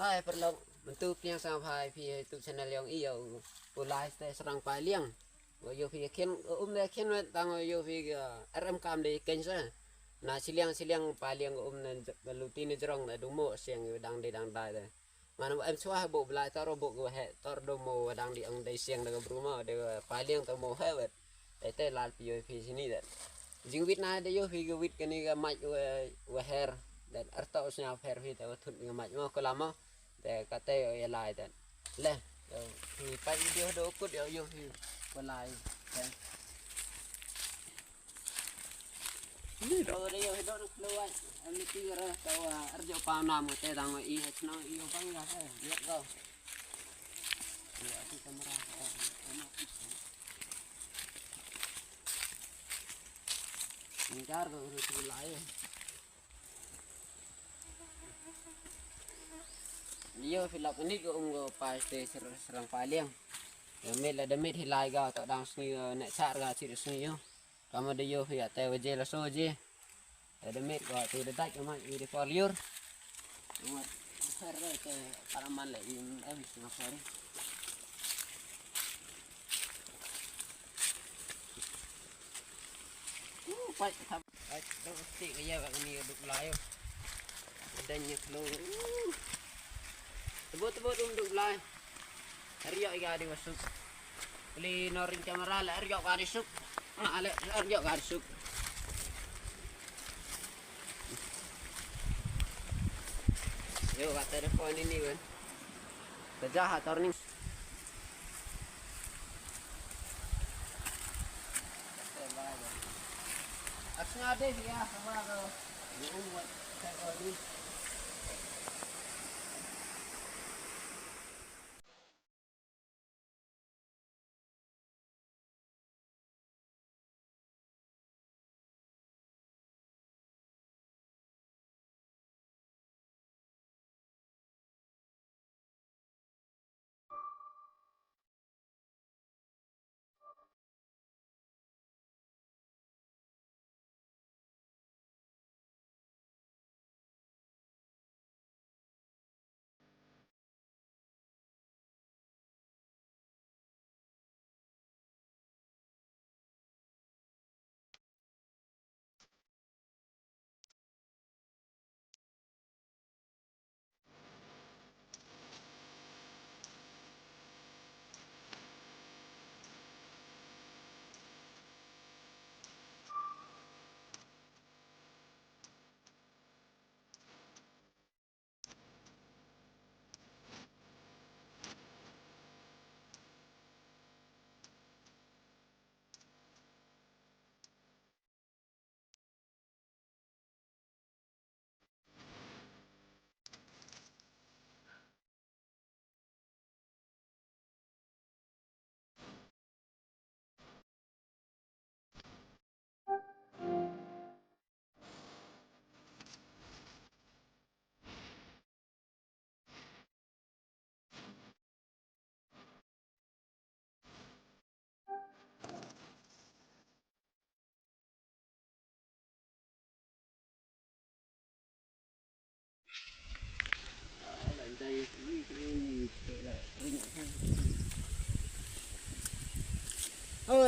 Hai perlu bentuk yang sampai pi tu channel yang iyo ulai te serang pailiang yo pi ken de ken tang yo pi RM kam de ken sa na siliang pailiang ne luti ni jerong na dumo siang dang dai de mana em suah bo belai taro bo go he tor domo dang di ang de siang de bruma de pailiang to mo he wet te lal pi yo pi sini de jingwit na de yo pi wit keni ga mai wa her dan arta usnya her pi te thut ga mai mo ko lama để cả tê ở lại đấy lên thì phải video đó cút đều yêu thì còn lại đấy rồi đây yêu đó được lâu anh em đi kia rồi tao ở chỗ pam nam một tê đang ngồi hết nó yêu băng ra thế biết đâu thì camera mình char rồi thì lại yo filap ini ko pa ste serang pailiang me la demit hilai ga ta dang sni nek char ga chi sni yo kama de yo fi ate waje la so je demit ga tu de dak ma i de for liur mat fer ra te paraman le in evis na fer pai thap ai do sti ga ya ga ni duk lai yo dan ni klo Tebut-tebut duduk lai. Riok ga di masuk. Beli noring kamera la riok ga disuk. Ale riok ga disuk. Yo kat telefon ini kan. Kejahat orang ni. Aksnya ada dia sama ke. Yo buat saya ni.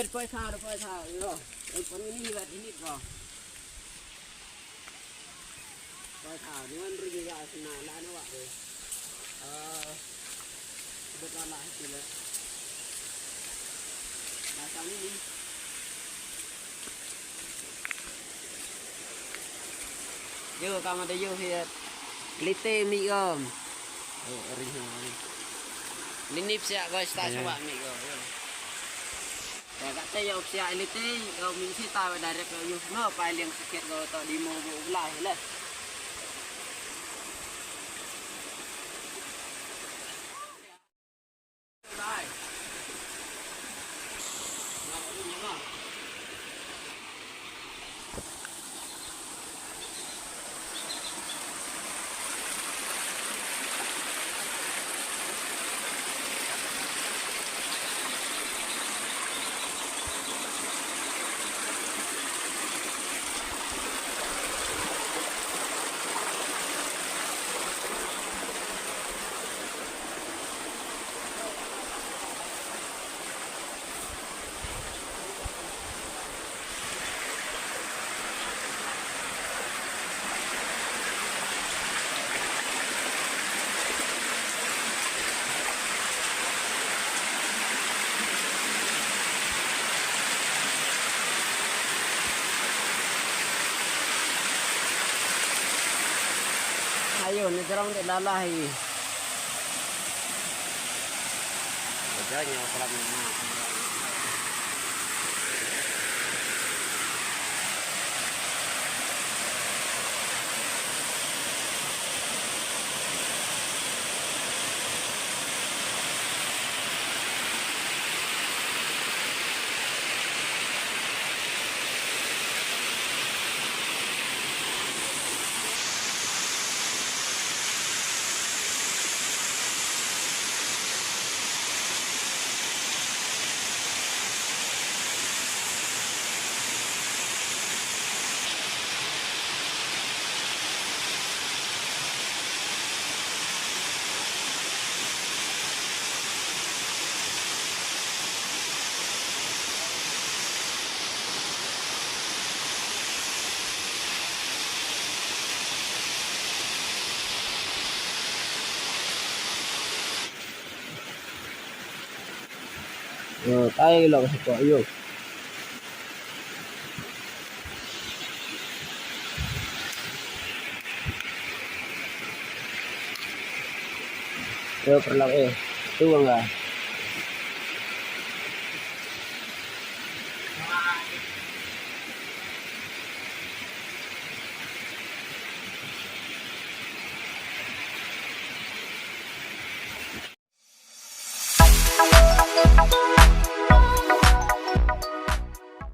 Depois thao rồi. Con ini buat ini kok. Depois thao dengan rugi ga sana la na wa. Betul lah sila. Macam ini. Yo kamu ada yo hiat. Lite mi om. Linip siap guys tak coba mi go. Ya kat saya siap lite go mi si tahu direct yo no pailiang sikit go to di mo belah lah. ayun, najarang di lalahi. Jangan kalau memang. Tayo lang sa po, ayun. Yo, per lang eh. Tuwang ah.